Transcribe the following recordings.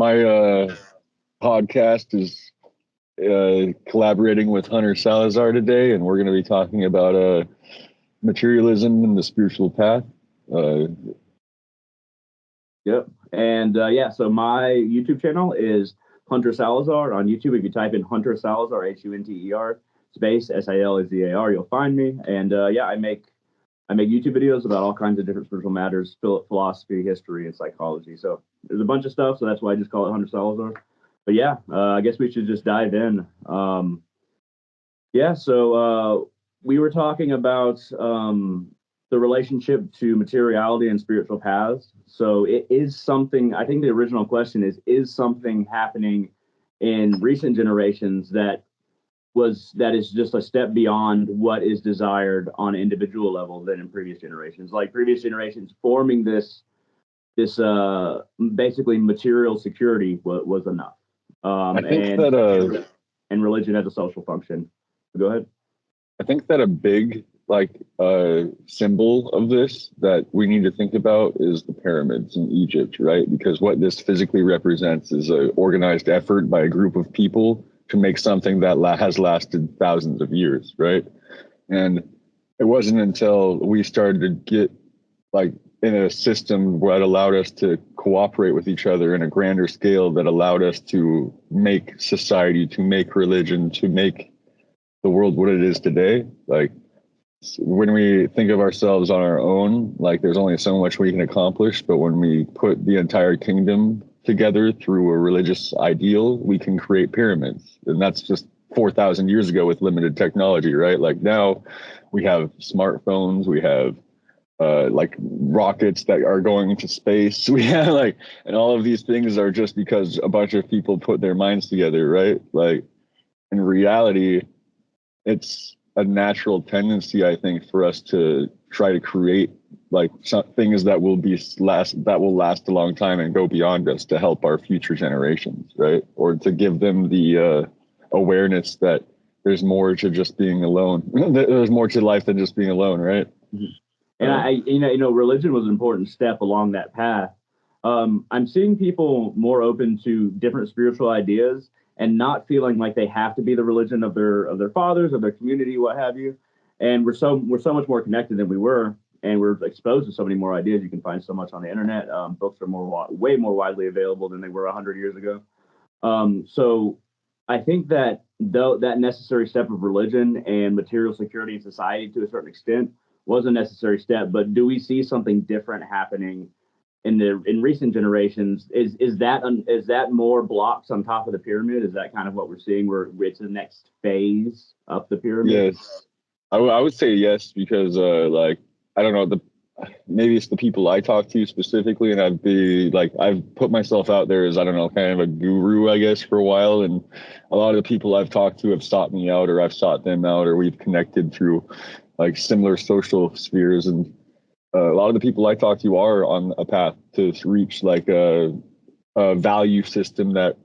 My podcast is collaborating with Hunter Salazar today, and we're going to be talking about materialism and the spiritual path. Yep. And so my YouTube channel is Hunter Salazar on YouTube. If you type in Hunter Salazar, Hunter space Salazar, you'll find me. And I make YouTube videos about all kinds of different spiritual matters, philosophy, history, and psychology. So there's a bunch of stuff. So that's why I just call it Hunter Salazar. But I guess we should just dive in. So we were talking about the relationship to materiality and spiritual paths. So it is something, I think the original question is something happening in recent generations that is just a step beyond what is desired on an individual level than in previous generations. Like previous generations forming this basically material security was enough. I think that and religion as a social function. Go ahead. I think that a big symbol of this that we need to think about is the pyramids in Egypt, right? Because what this physically represents is an organized effort by a group of people to make something that has lasted thousands of years, right? And it wasn't until we started to get in a system that allowed us to cooperate with each other in a grander scale, that allowed us to make society, to make religion, to make the world what it is today. Like, when we think of ourselves on our own, there's only so much we can accomplish, but when we put the entire kingdom together through a religious ideal, we can create pyramids. And that's just 4,000 years ago with limited technology, right? Like now we have smartphones, we have rockets that are going into space. We have and all of these things are just because a bunch of people put their minds together, right? Like in reality, it's a natural tendency, I think, for us to try to create some things that will last a long time and go beyond us to help our future generations, right? Or to give them the awareness that there's more to just being alone. There's more to life than just being alone, right? Mm-hmm. And religion was an important step along that path. I'm seeing people more open to different spiritual ideas and not feeling like they have to be the religion of their fathers, of their community, what have you. And we're so much more connected than we were, and we're exposed to so many more ideas. You can find so much on the internet. Books are way more widely available than they were 100 years ago. So I think that though that necessary step of religion and material security in society to a certain extent was a necessary step, but do we see something different happening in recent generations? Is that more blocks on top of the pyramid? Is that kind of what we're seeing, where it's the next phase up the pyramid? Yes, I would say yes, because I don't know, maybe it's the people I talk to specifically, and I've put myself out there as, I don't know, kind of a guru, I guess, for a while, and a lot of the people I've talked to have sought me out, or I've sought them out, or we've connected through similar social spheres, and a lot of the people I talk to are on a path to reach a value system that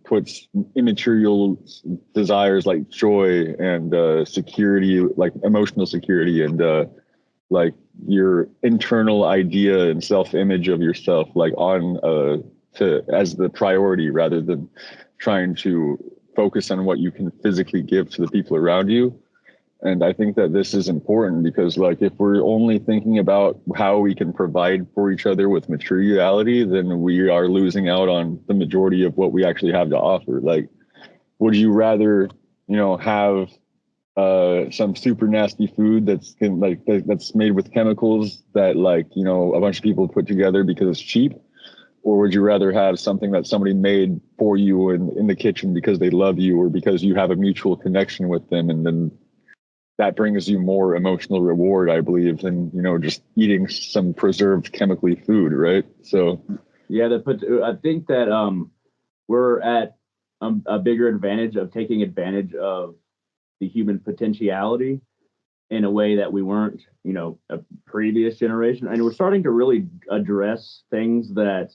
puts immaterial desires like joy and security, emotional security, and your internal idea and self-image of yourself as the priority, rather than trying to focus on what you can physically give to the people around you. And I think that this is important because if we're only thinking about how we can provide for each other with materiality, then we are losing out on the majority of what we actually have to offer. Would you rather, have some super nasty food that's made with chemicals that a bunch of people put together because it's cheap? Or would you rather have something that somebody made for you in the kitchen because they love you, or because you have a mutual connection with them, and then that brings you more emotional reward, I believe, than just eating some preserved chemically food, right? So I think that we're at a bigger advantage of taking advantage of the human potentiality in a way that we weren't, a previous generation. And we're starting to really address things that,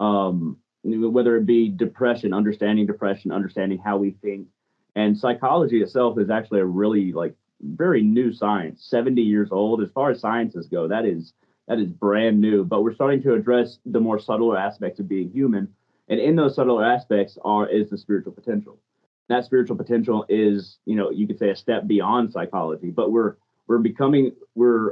whether it be depression, understanding how we think, and psychology itself is actually a really very new science, 70 years old. As far as sciences go, that is brand new, but we're starting to address the more subtler aspects of being human. And in those subtler aspects is the spiritual potential. That spiritual potential is, you could say a step beyond psychology, but we're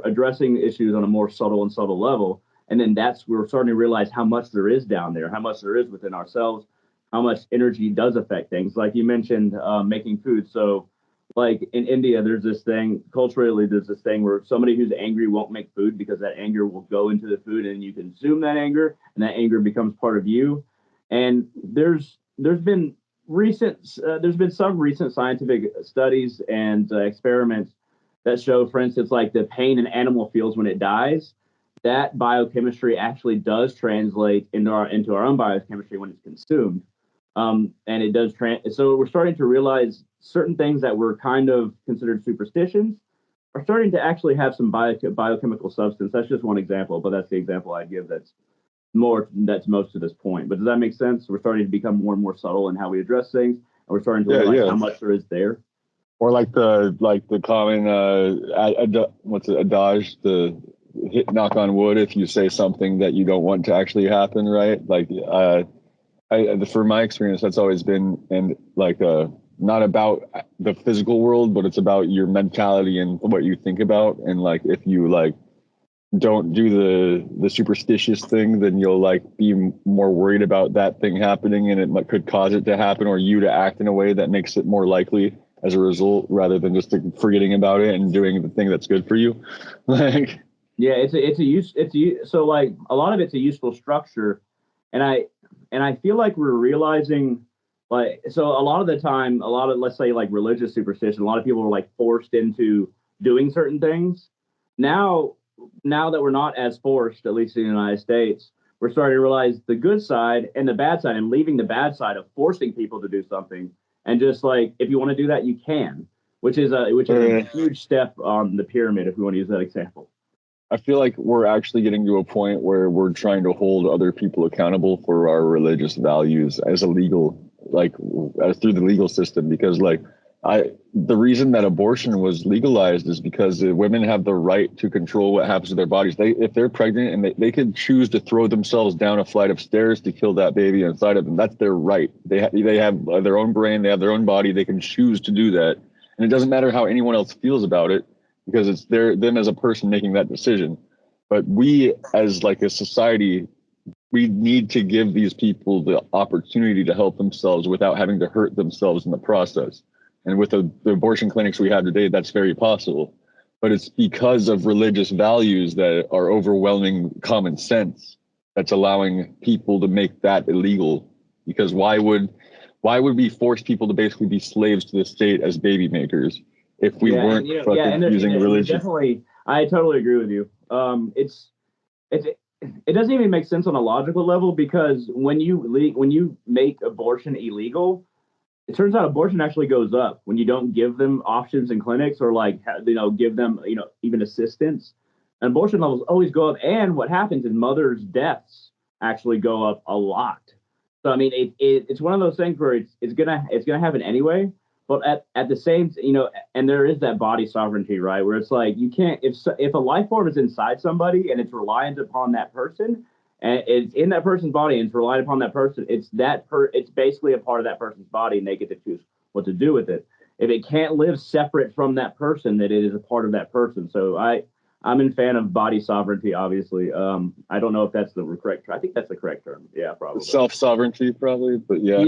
addressing issues on a more subtle level. And then we're starting to realize how much there is down there, how much there is within ourselves, how much energy does affect things. Like you mentioned, making food. So like in India, there's this thing culturally, there's this thing where somebody who's angry won't make food because that anger will go into the food and you consume that anger and that anger becomes part of you. And there's been some recent scientific studies and experiments that show, for instance, like the pain an animal feels when it dies, that biochemistry actually does translate into our own biochemistry when it's consumed. And it does so we're starting to realize certain things that were kind of considered superstitions are starting to actually have some biochemical substance. That's just one example, but that's the example I'd give that's most to this point. But does that make sense? We're starting to become more and more subtle in how we address things, and we're starting to realize how much there is there. Or like the common what's it, adage, the knock on wood if you say something that you don't want to actually happen, right? Like for my experience, that's always been, and like not about the physical world, but it's about your mentality and what you think about. And like if you like don't do the superstitious thing, then you'll like be more worried about that thing happening, and it could cause it to happen, or you to act in a way that makes it more likely as a result, rather than just forgetting about it and doing the thing that's good for you. Like, yeah, so like a lot of it's a useful structure, and I feel like we're realizing, like, so a lot of the time, let's say like religious superstition, a lot of people are like forced into doing certain things. Now that we're not as forced, at least in the United States, we're starting to realize the good side and the bad side, and leaving the bad side of forcing people to do something. And just like, if you want to do that, you can, which is a huge step on the pyramid, if we want to use that example. I feel like we're actually getting to a point where we're trying to hold other people accountable for our religious values as a legal, like as through the legal system, because like the reason that abortion was legalized is because women have the right to control what happens to their bodies. If they're pregnant and they could choose to throw themselves down a flight of stairs to kill that baby inside of them, that's their right. They have their own brain, they have their own body, they can choose to do that. And it doesn't matter how anyone else feels about it, because it's them as a person making that decision. But we as like a society, we need to give these people the opportunity to help themselves without having to hurt themselves in the process. And with the abortion clinics we have today, that's very possible. But it's because of religious values that are overwhelming common sense that's allowing people to make that illegal. Because why would we force people to basically be slaves to the state as baby makers if we weren't using religion? Definitely, I totally agree with you. It doesn't even make sense on a logical level, because when you make abortion illegal, it turns out abortion actually goes up when you don't give them options in clinics, or like, give them, even assistance. And abortion levels always go up. And what happens is mothers' deaths actually go up a lot. So, I mean, it's one of those things where it's gonna happen anyway. But at the same, and there is that body sovereignty, right? Where it's like, you can't, if a life form is inside somebody and it's reliant upon that person, and it's in that person's body and it's reliant upon that person, it's basically a part of that person's body, and they get to choose what to do with it. If it can't live separate from that person, that it is a part of that person. So I'm a fan of body sovereignty, obviously. I don't know if that's the correct term. I think that's the correct term. Yeah, probably. Self-sovereignty, probably, but yeah.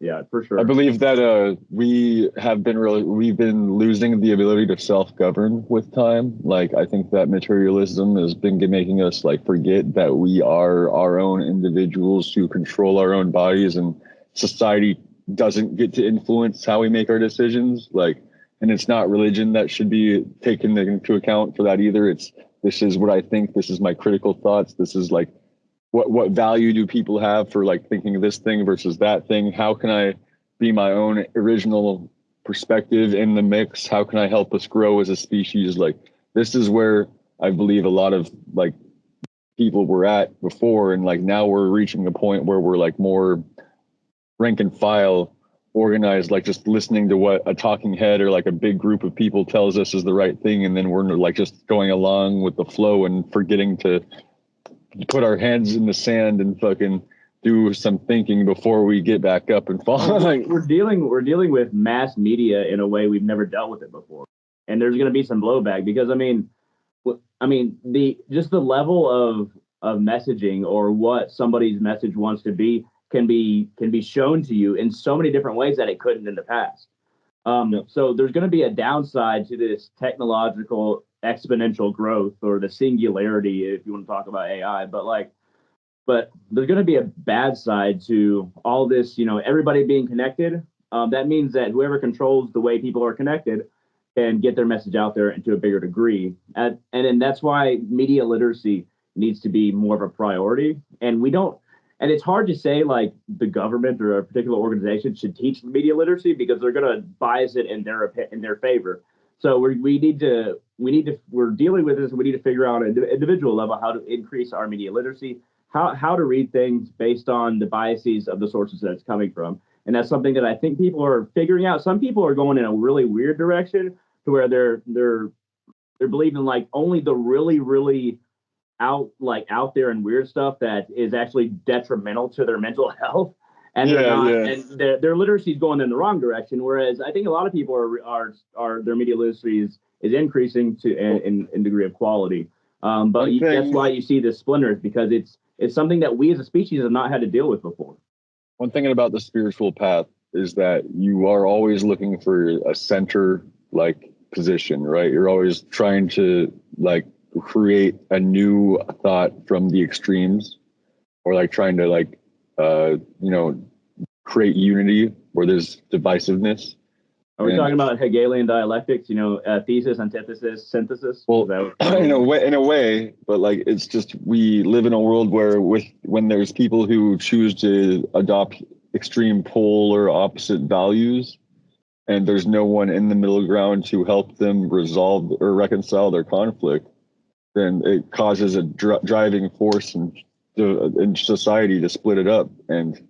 Yeah, for sure. I believe that we've been losing the ability to self-govern with time. Like, I think that materialism has been making us like forget that we are our own individuals who control our own bodies, and society doesn't get to influence how we make our decisions. Like, and it's not religion that should be taken into account for that either. This is what I think. This is my critical thoughts. This is like, what value do people have for like thinking of this thing versus that thing? How can I be my own original perspective in the mix? How can I help us grow as a species? Like, this is where I believe a lot of like people were at before. And like now we're reaching a point where we're like more rank and file organized, like just listening to what a talking head or like a big group of people tells us is the right thing, and then we're like just going along with the flow and forgetting to put our hands in the sand and fucking do some thinking before we get back up and fall. We're dealing with mass media in a way we've never dealt with it before, and there's going to be some blowback because the level of messaging or what somebody's message wants to be can be shown to you in so many different ways that it couldn't in the past. So there's going to be a downside to this technological exponential growth or the singularity, if you want to talk about AI. But there's going to be a bad side to all this. Everybody being connected. That means that whoever controls the way people are connected can get their message out there and to a bigger degree. And then that's why media literacy needs to be more of a priority. And we don't. And it's hard to say like the government or a particular organization should teach media literacy because they're going to bias it in their favor. So we're dealing with this. And we need to figure out at an individual level how to increase our media literacy, how to read things based on the biases of the sources that it's coming from. And that's something that I think people are figuring out. Some people are going in a really weird direction to where they're believing like only the really, really out there and weird stuff that is actually detrimental to their mental health. And and their literacy is going in the wrong direction. Whereas I think a lot of people are their media literacy is increasing to in degree of quality. That's why you see this splinters, because it's something that we as a species have not had to deal with before. One thing about the spiritual path is that you are always looking for a center like position, right? You're always trying to like create a new thought from the extremes, or like trying to like create unity where there's divisiveness. Are we talking about Hegelian dialectics? Thesis, antithesis, synthesis. Well, in a way, but like it's just we live in a world where when there's people who choose to adopt extreme pole or opposite values, and there's no one in the middle ground to help them resolve or reconcile their conflict, then it causes a driving force in society to split it up. And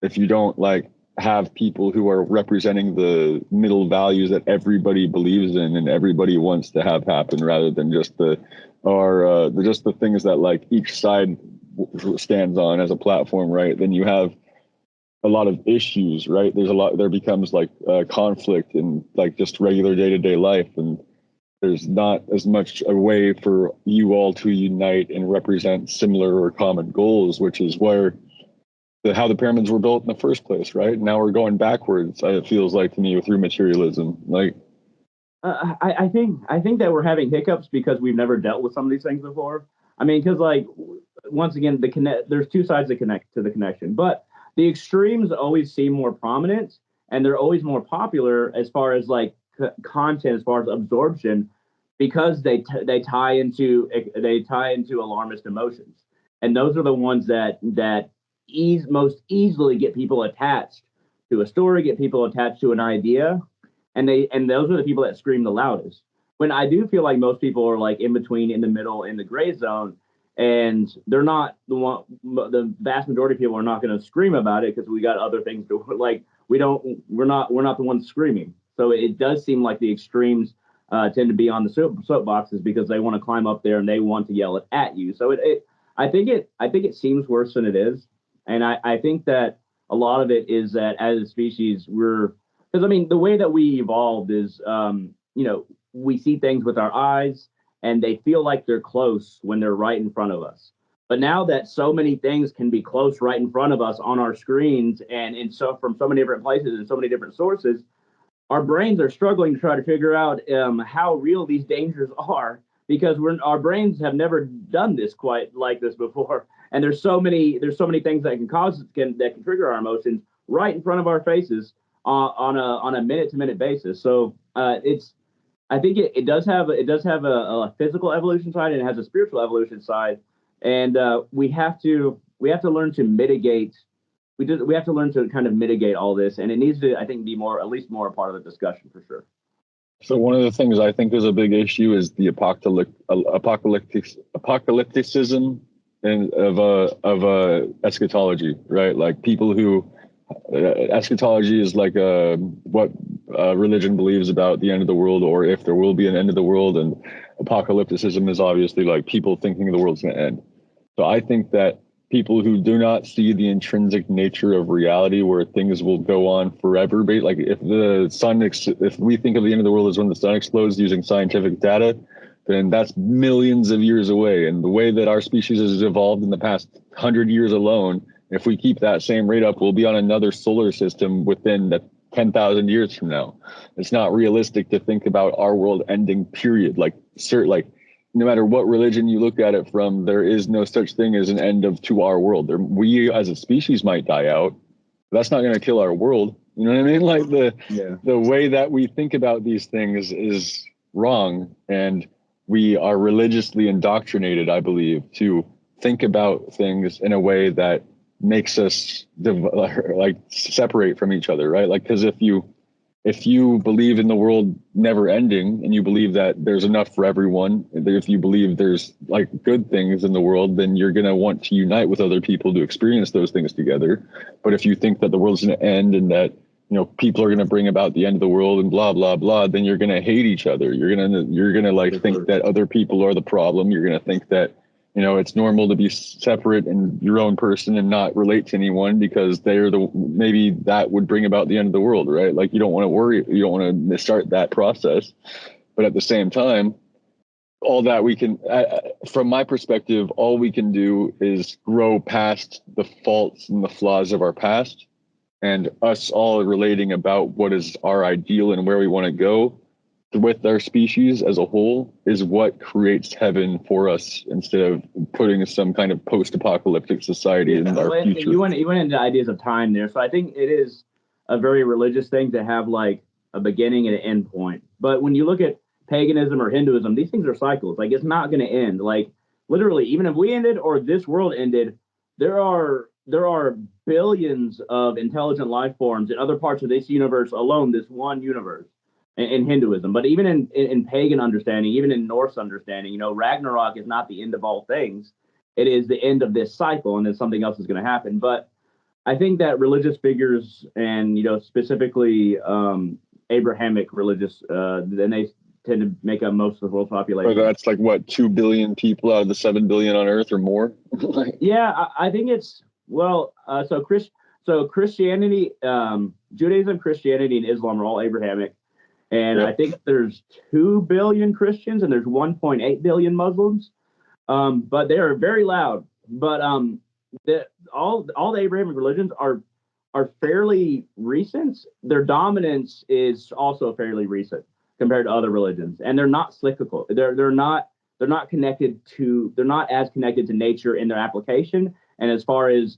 if you don't like have people who are representing the middle values that everybody believes in and everybody wants to have happen, rather than just the things that like each side stands on as a platform, right? Then you have a lot of issues, right? There becomes like conflict in like just regular day-to-day life, and there's not as much a way for you all to unite and represent similar or common goals, which is where how the pyramids were built in the first place, right? Now we're going backwards. It feels like to me through materialism. Like, I think that we're having hiccups because we've never dealt with some of these things before. I mean, because like once again, there's two sides that connect to the connection, but the extremes always seem more prominent, and they're always more popular as far as like content, as far as absorption, because they tie into alarmist emotions, and those are the ones that most easily get people attached to a story, get people attached to an idea, and those are the people that scream the loudest. When I do feel like most people are like in between, in the middle, in the gray zone, and they're not the vast majority of people are not going to scream about it because we got other things to like. We're not the ones screaming. So it does seem like the extremes tend to be on the soapboxes because they want to climb up there and they want to yell it at you. So I think it seems worse than it is. And I think that a lot of it is that as a species, because I mean, the way that we evolved is, we see things with our eyes and they feel like they're close when they're right in front of us. But now that so many things can be close right in front of us on our screens and from so many different places and so many different sources, our brains are struggling to try to figure out how real these dangers are, because our brains have never done this quite like this before. And there's so many things that can trigger our emotions right in front of our faces on a minute to minute basis. So I think it does have a physical evolution side, and it has a spiritual evolution side, and we have to learn to mitigate. We have to learn to kind of mitigate all this, and it needs to, I think, be at least more a part of the discussion for sure. So one of the things I think is a big issue is the apocalypticism of eschatology, right? Like people who eschatology is like what religion believes about the end of the world, or if there will be an end of the world, and apocalypticism is obviously like people thinking the world's going to end. So I think that people who do not see the intrinsic nature of reality, where things will go on forever. Like if if we think of the end of the world as when the sun explodes using scientific data, then that's millions of years away. And the way that our species has evolved in the past 100 years alone, if we keep that same rate up, we'll be on another solar system within the 10,000 years from now. It's not realistic to think about our world ending, period. Like no matter what religion you look at it from, there is no such thing as an end to our world. We as a species might die out. That's not going to kill our world. You know what I mean? Like the way that we think about these things is wrong. And we are religiously indoctrinated, I believe, to think about things in a way that makes us like separate from each other, right? Like, because if you believe in the world never ending and you believe that there's enough for everyone, if you believe there's like good things in the world, then you're going to want to unite with other people to experience those things together. But if you think that the world's going to end and that, you know, people are going to bring about the end of the world and blah, blah, blah, then you're going to hate each other. You're going to like think that other people are the problem. You're going to think that, you know, it's normal to be separate and your own person and not relate to anyone because maybe that would bring about the end of the world, right? Like you don't want to worry, you don't want to start that process. But at the same time, all that we can, from my perspective, all we can do is grow past the faults and the flaws of our past, and us all relating about what is our ideal and where we want to go with our species as a whole is what creates heaven for us, instead of putting some kind of post-apocalyptic society in our future. You went into ideas of time there. So I think it is a very religious thing to have like a beginning and an end point. But when you look at paganism or Hinduism, these things are cycles. Like it's not going to end. Like literally, even if we ended or this world ended, there are billions of intelligent life forms in other parts of this universe alone, this one universe. In Hinduism, but even in pagan understanding, even in Norse understanding, you know, Ragnarok is not the end of all things. It is the end of this cycle, and then something else is going to happen. But I think that religious figures, and you know, specifically Abrahamic religious, then they tend to make up most of the world's population. So that's like what, 2 billion people out of the 7 billion on Earth or more? Yeah, I think it's so Christianity, Judaism, Christianity, and Islam are all Abrahamic. And I think there's 2 billion Christians and there's 1.8 billion Muslims. But they are very loud. But all the Abrahamic religions are fairly recent. Their dominance is also fairly recent compared to other religions. And they're not cyclical. They're not as connected to nature in their application. And as far as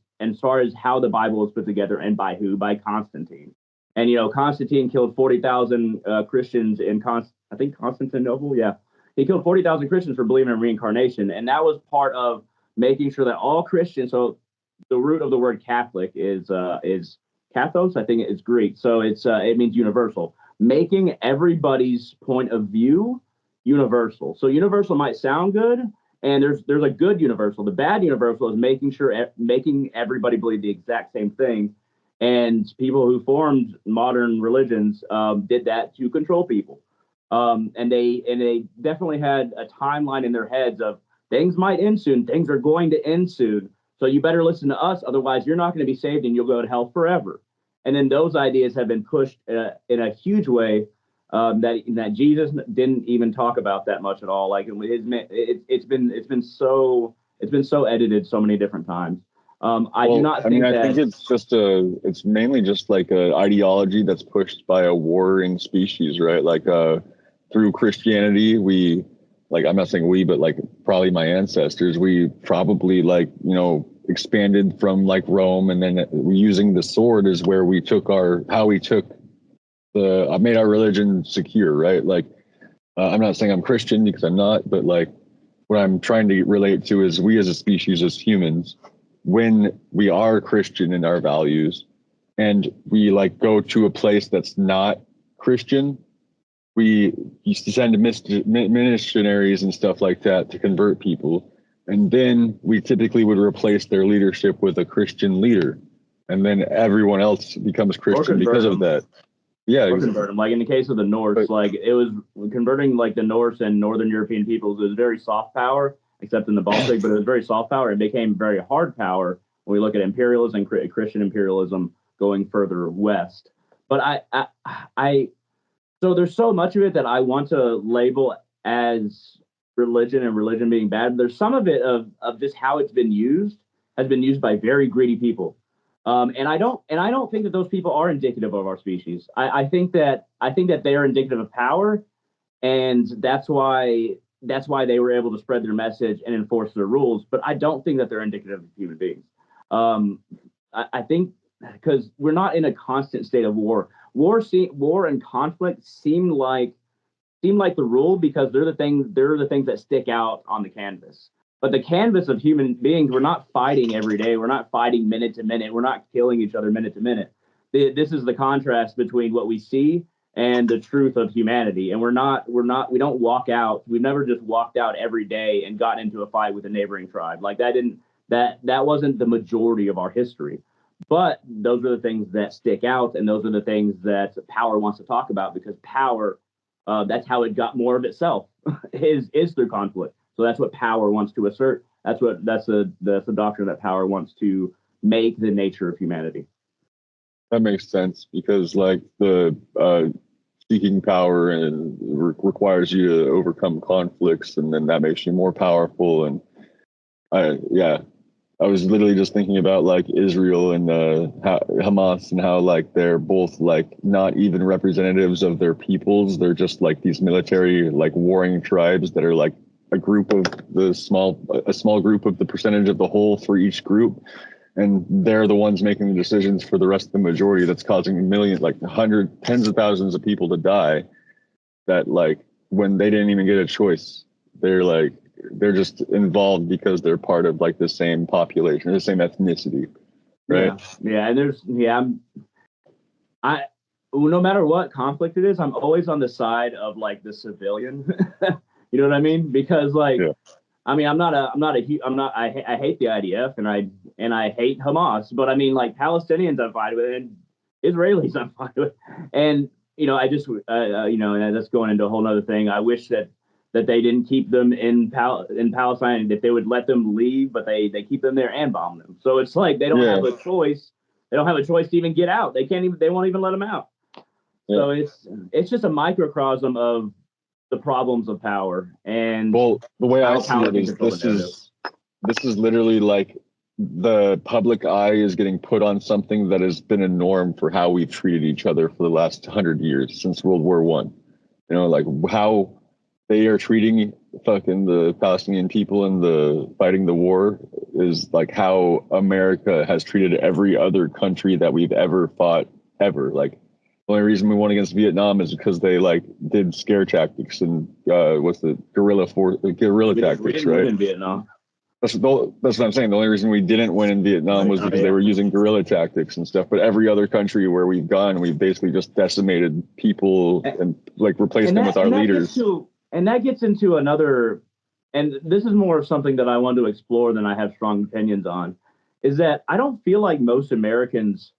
how the Bible is put together and by who, by Constantine. And, you know, Constantine killed 40,000 Christians in Constantinople. Yeah. He killed 40,000 Christians for believing in reincarnation. And that was part of making sure that all Christians, so the root of the word Catholic is kathos. I think it's Greek. So it means universal, making everybody's point of view universal. So universal might sound good. And there's a good universal. The bad universal is making everybody believe the exact same thing. And people who formed modern religions did that to control people. And they definitely had a timeline in their heads of things might end soon. Things are going to end soon. So you better listen to us. Otherwise, you're not going to be saved and you'll go to hell forever. And then those ideas have been pushed in a huge way that Jesus didn't even talk about that much at all. Like it's been so edited so many different times. I think it's mainly just like an ideology that's pushed by a warring species, right? Like through Christianity, I'm not saying we, but like probably my ancestors, we probably expanded from like Rome, and then using the sword is where we made our religion secure, right? Like I'm not saying I'm Christian because I'm not, but like what I'm trying to relate to is we as a species, as humans, when we are Christian in our values and we like go to a place that's not Christian, we used to send missionaries and stuff like that to convert people. And then we typically would replace their leadership with a Christian leader. And then everyone else becomes Christian because of that. Yeah. Or convert them. Like in the case of the Norse, like it was converting like the Norse and Northern European peoples, it was very soft power. except in the Baltic, but it was very soft power. It became very hard power when we look at imperialism, Christian imperialism going further west. But so there's so much of it that I want to label as religion and religion being bad. There's some of it of just how it's been used has been used by very greedy people. And I don't think that those people are indicative of our species. I think that they are indicative of power, and that's why they were able to spread their message and enforce their rules. But I don't think that they're indicative of human beings. I think because we're not in a constant state of war. War and conflict seem like the rule because they're the things that stick out on the canvas. But the canvas of human beings, we're not fighting every day. We're not fighting minute to minute. We're not killing each other minute to minute. This is the contrast between what we see and the truth of humanity. And we don't walk out. We've never just walked out every day and gotten into a fight with a neighboring tribe. Like that wasn't the majority of our history. But those are the things that stick out, and those are the things that power wants to talk about, because power, that's how it got more of itself, is through conflict. So that's what power wants to assert. That's the doctrine that power wants to make the nature of humanity. That makes sense, because like the seeking power and requires you to overcome conflicts, and then that makes you more powerful. And I was literally just thinking about like Israel and Hamas, and how like they're both like not even representatives of their peoples. They're just like these military like warring tribes that are like a small group of the percentage of the whole for each group. And they're the ones making the decisions for the rest of the majority, that's causing millions, like tens of thousands of people to die, that like when they didn't even get a choice, they're just involved because they're part of like the same population, the same ethnicity, right? Yeah. And no matter what conflict it is, I'm always on the side of like the civilian. You know what I mean? Because like, yeah. I mean, I hate the IDF and I hate Hamas, but I mean, like, Palestinians I'm fine with, and Israelis I'm fine with. And, I just, and that's going into a whole nother thing. I wish that they didn't keep them in Palestine, and if they would let them leave, but they keep them there and bomb them. So it's like, they don't have a choice. They don't have a choice to even get out. They won't even let them out. Yeah. So it's just a microcosm of the problems of power. And well, the way I see it is this is literally like the public eye is getting put on something that has been a norm for how we've treated each other for the last 100 years, since World War I. Like how they are treating fucking the Palestinian people and the fighting the war is like how America has treated every other country that we've ever fought ever. Like, the only reason we won against Vietnam is because they like did scare tactics and what's the guerrilla tactics, we didn't right? Win in Vietnam. That's what I'm saying. The only reason we didn't win in Vietnam was because they were using guerrilla tactics and stuff. But every other country where we've gone, we've basically just decimated people and like replaced them with our leaders. And that gets into another, and this is more of something that I want to explore than I have strong opinions on, is that I don't feel like most Americans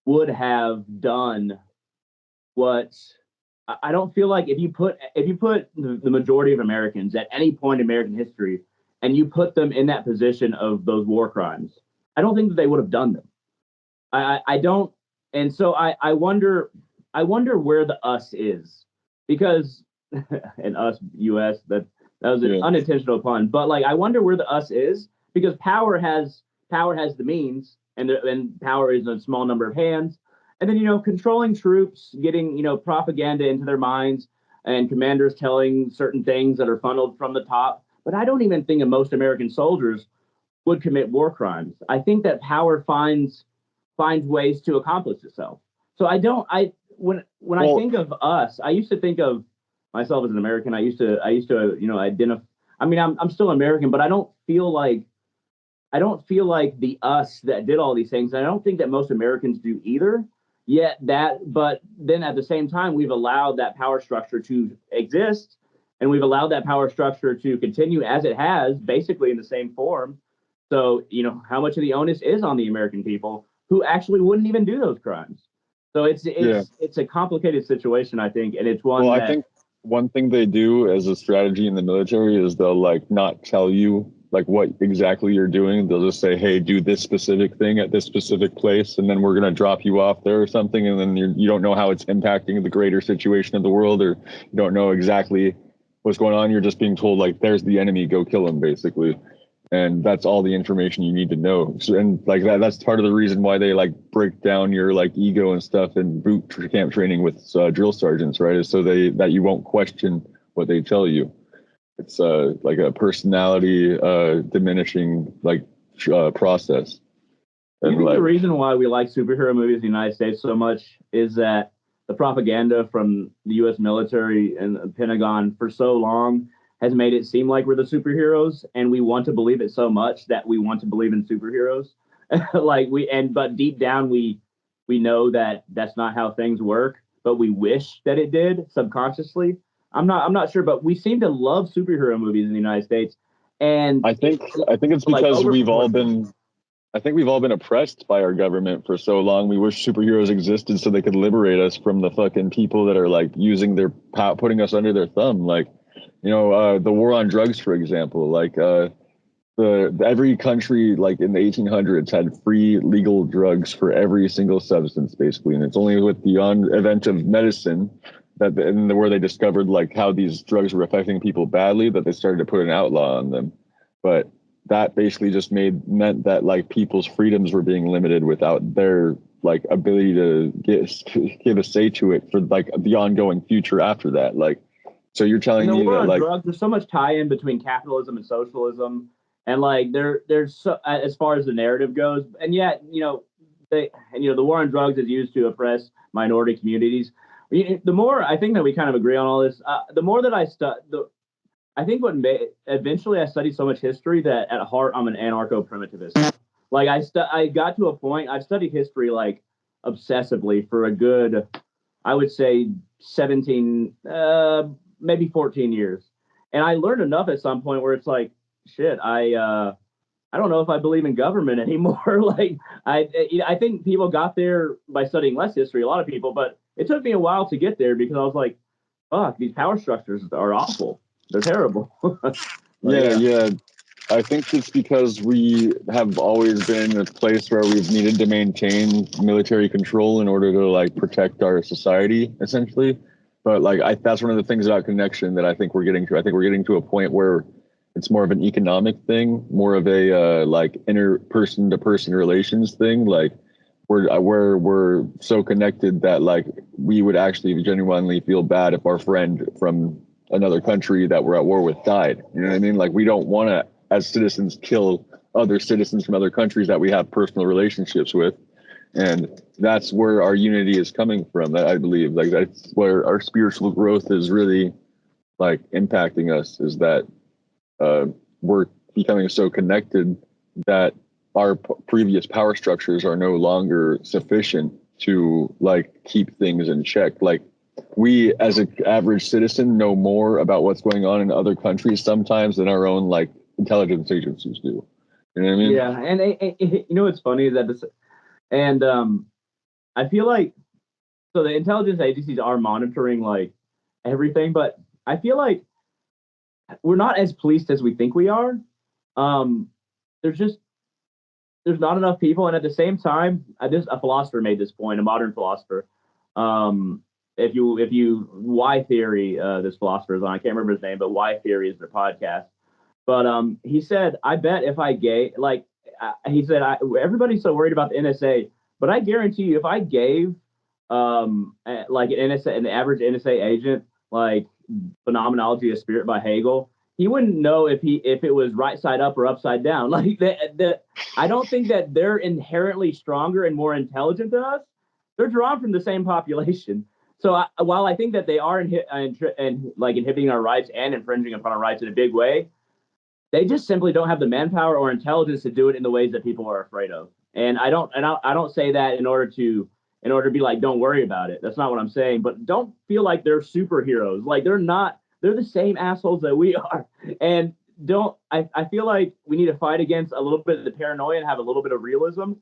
would have done what I don't feel like if you put the majority of Americans at any point in American history and you put them in that position of those war crimes, I don't think that they would have done them. I don't, and so I wonder where the us is, because and us US, that was an unintentional pun, but like I wonder where the us is, because power has the means, and power is a small number of hands. And then, controlling troops, getting, propaganda into their minds, and commanders telling certain things that are funneled from the top. But I don't even think that most American soldiers would commit war crimes. I think that power finds ways to accomplish itself. So when I think of us, I used to think of myself as an American. I used to identify. I mean, I'm still American, but I don't feel like the us that did all these things. And I don't think that most Americans do either. But then at the same time, we've allowed that power structure to exist, and we've allowed that power structure to continue as it has, basically in the same form. So, how much of the onus is on the American people who actually wouldn't even do those crimes? So it's a complicated situation, I think, and it's one one thing they do as a strategy in the military is they'll like not tell you like what exactly you're doing. They'll just say, hey, do this specific thing at this specific place, and then we're going to drop you off there or something, and then you don't know how it's impacting the greater situation of the world, or you don't know exactly what's going on. You're just being told like, there's the enemy, go kill him, basically. And that's all the information you need to know. So, and like that's part of the reason why they like break down your like ego and stuff in boot camp training with drill sergeants, right? Is so that you won't question what they tell you. It's like a personality diminishing like process. Do you think like, the reason why we like superhero movies in the United States so much is that the propaganda from the U.S. military and the Pentagon for so long has made it seem like we're the superheroes, and we want to believe it so much that we want to believe in superheroes. But deep down we know that that's not how things work, but we wish that it did subconsciously. I'm not sure, but we seem to love superhero movies in the United States, and I think it's because we've all been oppressed by our government for so long. We wish superheroes existed so they could liberate us from the fucking people that are like using their putting us under their thumb. Like, the war on drugs, for example. Like, every country, like in the 1800s, had free legal drugs for every single substance, basically. And it's only with the event of medicine where they discovered like how these drugs were affecting people badly that they started to put an outlaw on them. But that basically just meant that like people's freedoms were being limited without their like ability to give a say to it for like the ongoing future after that. Like, so you're telling me that like drugs, there's so much tie-in between capitalism and socialism, and like there's so, as far as the narrative goes, and yet the war on drugs is used to oppress minority communities. The more I think that we kind of agree on all this, the more that I think eventually I studied so much history that at heart I'm an anarcho-primitivist. Like I got to a point. I've studied history like obsessively for a good, I would say 17, maybe 14 years, and I learned enough at some point where it's like, shit, I don't know if I believe in government anymore. Like I think people got there by studying less history, a lot of people, but it took me a while to get there because I was like, fuck, these power structures are awful. They're terrible. yeah. I think it's because we have always been in a place where we've needed to maintain military control in order to like protect our society, essentially. But like that's one of the things about connection that I think we're getting to. I think we're getting to a point where it's more of an economic thing, more of a like interperson to person relations thing. Like we're so connected that like we would actually genuinely feel bad if our friend from another country that we're at war with died. You know what I mean? Like we don't want to, as citizens, kill other citizens from other countries that we have personal relationships with. And that's where our unity is coming from. That I believe, like that's where our spiritual growth is really like impacting us, is that we're becoming so connected that our previous power structures are no longer sufficient to like keep things in check. Like we as an average citizen know more about what's going on in other countries sometimes than our own like intelligence agencies do. You know what I mean? Yeah, and what's funny is that this, and I feel like so the intelligence agencies are monitoring like everything, but I feel like we're not as policed as we think we are. There's not enough people, and at the same time, a philosopher made this point, a modern philosopher. If you Y theory, this philosopher is on. I can't remember his name, but Y theory is their podcast. But he said, I bet if I gave he said everybody's so worried about the NSA, but I guarantee you, if I gave like an average NSA agent like Phenomenology of Spirit by Hegel, he wouldn't know if it was right side up or upside down. Like I don't think that they're inherently stronger and more intelligent than us. They're drawn from the same population. So while I think that they are like inhibiting our rights and infringing upon our rights in a big way, they just simply don't have the manpower or intelligence to do it in the ways that people are afraid of. And I don't say that in order to be like, don't worry about it. That's not what I'm saying. But don't feel like they're superheroes. Like they're not. They're the same assholes that we are. And I feel like we need to fight against a little bit of the paranoia and have a little bit of realism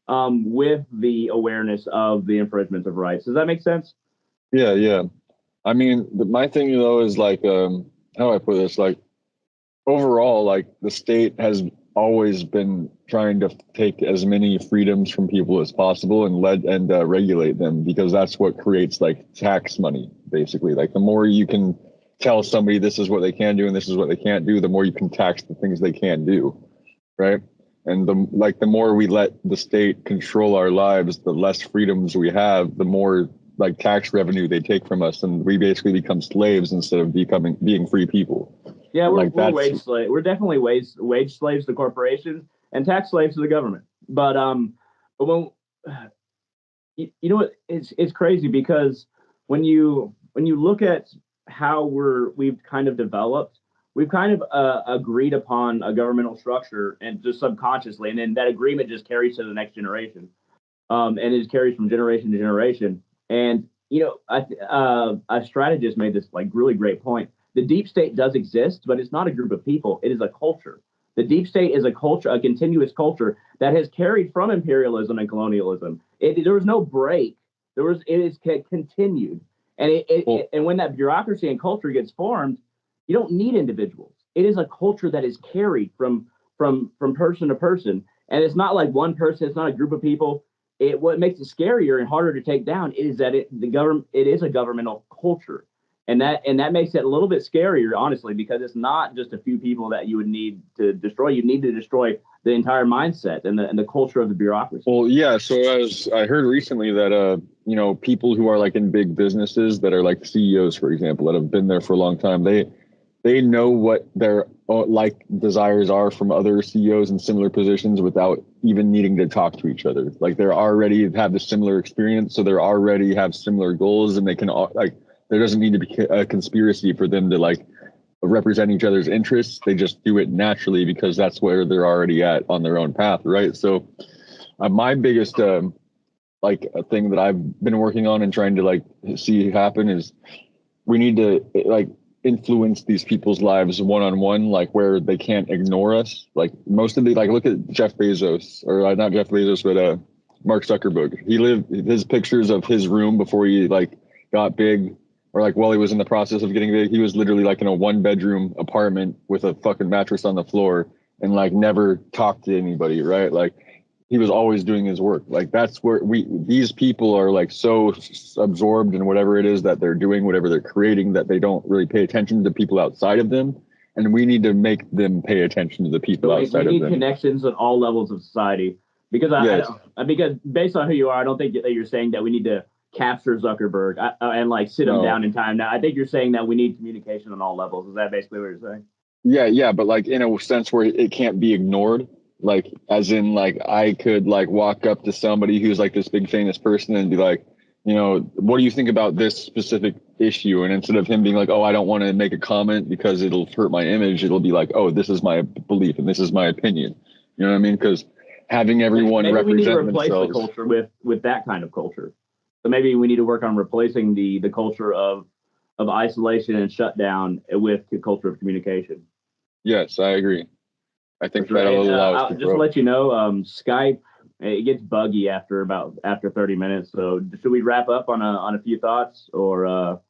with the awareness of the infringement of rights. Does that make sense? Yeah. I mean, my thing though is like, how do I put this? Like, overall, like the state has always been trying to take as many freedoms from people as possible and regulate them, because that's what creates like tax money, basically. Like the more you can tell somebody this is what they can do and this is what they can't do, the more you can tax the things they can't do, right? And the more we let the state control our lives, the less freedoms we have, the more like tax revenue they take from us, and we basically become slaves instead of being free people. Yeah, And we're wage slave. We're definitely wage slaves to corporations and tax slaves to the government. But when you know what, it's crazy because when you look at how we've kind of developed, we've kind of agreed upon a governmental structure and just subconsciously, and then that agreement just carries to the next generation, and it carries from generation to generation. And a strategist made this like really great point. The deep state does exist, but it's not a group of people. It is a culture. The deep state is a culture, a continuous culture that has carried from imperialism and colonialism. There was no break. It is continued, and and when that bureaucracy and culture gets formed, you don't need individuals. It is a culture that is carried from person to person, and it's not like one person. It's not a group of people. What makes it scarier and harder to take down is that it is a governmental culture, and that makes it a little bit scarier, honestly, because it's not just a few people that you would need to destroy. You need to destroy the entire mindset and the culture of the bureaucracy. Well, yeah. So as I heard recently that people who are like in big businesses that are like CEOs, for example, that have been there for a long time, they know what their like desires are from other CEOs in similar positions without even needing to talk to each other. Like they're already have the similar experience, so they're already have similar goals, and they can like there doesn't need to be a conspiracy for them to like represent each other's interests. They just do it naturally because that's where they're already at on their own path, right? So my biggest like a thing that I've been working on and trying to like see happen is we need to like influence these people's lives one-on-one, like where they can't ignore us. Like most of the like look at Jeff Bezos, or not Jeff Bezos, but Mark Zuckerberg. His pictures of his room before he like got big, or like while he was in the process of getting big, he was literally like in a 1-bedroom apartment with a fucking mattress on the floor and like never talked to anybody, right? Like he was always doing his work. Like that's where these people are like so absorbed in whatever it is that they're doing, whatever they're creating, that they don't really pay attention to people outside of them. And we need to make them pay attention to the people outside of them. We need connections at all levels of society, because because based on who you are, I don't think that you're saying that we need to capture Zuckerberg and like sit him down in time. Now, I think you're saying that we need communication on all levels. Is that basically what you're saying? Yeah, but like in a sense where it can't be ignored. Like as in like I could like walk up to somebody who's like this big famous person and be like, what do you think about this specific issue? And instead of him being like, oh, I don't want to make a comment because it'll hurt my image, it'll be like, oh, this is my belief and this is my opinion. You know what I mean? Because having everyone maybe represent we need to replace themselves. The culture with that kind of culture. So maybe we need to work on replacing the culture of isolation and shutdown with the culture of communication. Yes, I agree. I think sure. that'll allow us to just to let you know, Skype, it gets buggy after 30 minutes. So should we wrap up on a few thoughts, or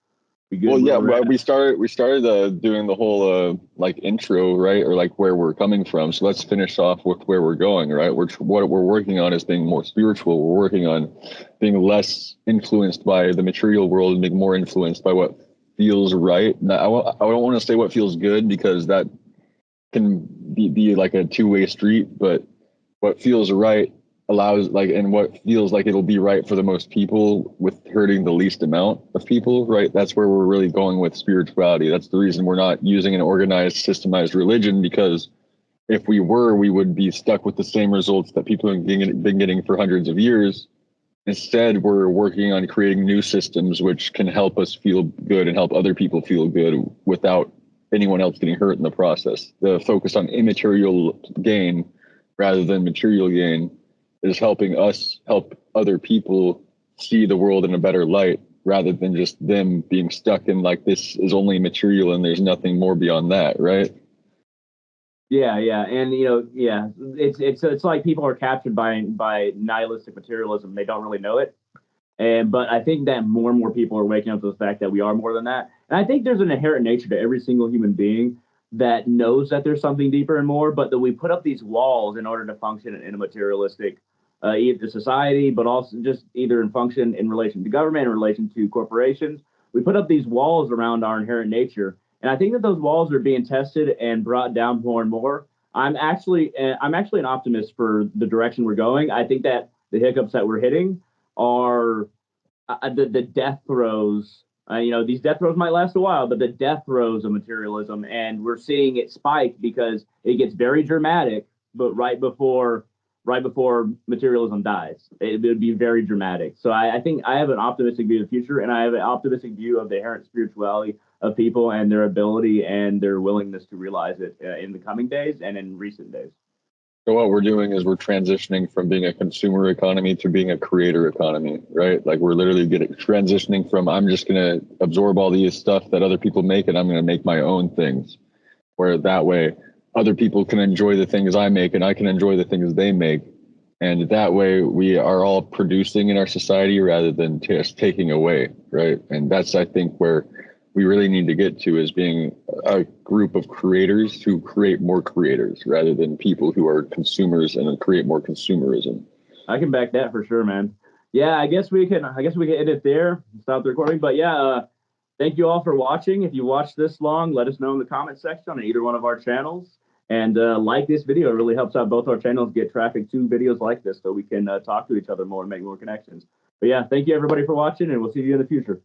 be good? Well, yeah, we started doing the whole like intro, right, or like where we're coming from. So let's finish off with where we're going, right? What we're working on is being more spiritual. We're working on being less influenced by the material world and being more influenced by what feels right. Now, I don't want to say what feels good, because that can be like a two-way street, but what feels right allows like, and what feels like it'll be right for the most people with hurting the least amount of people, right? That's where we're really going with spirituality. That's the reason we're not using an organized, systemized religion, because if we were, we would be stuck with the same results that people have been getting for hundreds of years. Instead, we're working on creating new systems which can help us feel good and help other people feel good without anyone else getting hurt in the process. The focus on immaterial gain rather than material gain is helping us help other people see the world in a better light, rather than just them being stuck in like, this is only material and there's nothing more beyond that, right? Yeah, and it's like people are captured by nihilistic materialism. They don't really know it, But I think that more and more people are waking up to the fact that we are more than that. And I think there's an inherent nature to every single human being that knows that there's something deeper and more, but that we put up these walls in order to function in a materialistic either society, but also just either in function in relation to government, in relation to corporations. We put up these walls around our inherent nature, and I think that those walls are being tested and brought down more and more. I'm actually an optimist for the direction we're going. I think that the hiccups that we're hitting are the death throes. These death throes might last a while, but the death throes of materialism, and we're seeing it spike because it gets very dramatic. But right before materialism dies, it would be very dramatic. So I think I have an optimistic view of the future, and I have an optimistic view of the inherent spirituality of people and their ability and their willingness to realize it in the coming days and in recent days. So what we're doing is we're transitioning from being a consumer economy to being a creator economy, right? Like we're literally transitioning from I'm just going to absorb all these stuff that other people make and I'm going to make my own things. Where that way other people can enjoy the things I make and I can enjoy the things they make. And that way we are all producing in our society rather than just taking away, right? And that's, I think, where we really need to get to, is being a group of creators who create more creators rather than people who are consumers and create more consumerism. I can back that for sure, man. Yeah, I guess we can end it there, stop the recording. But yeah, thank you all for watching. If you watched this long, let us know in the comment section on either one of our channels. And like this video. It really helps out both our channels get traffic to videos like this so we can talk to each other more and make more connections. But yeah, thank you everybody for watching, and we'll see you in the future.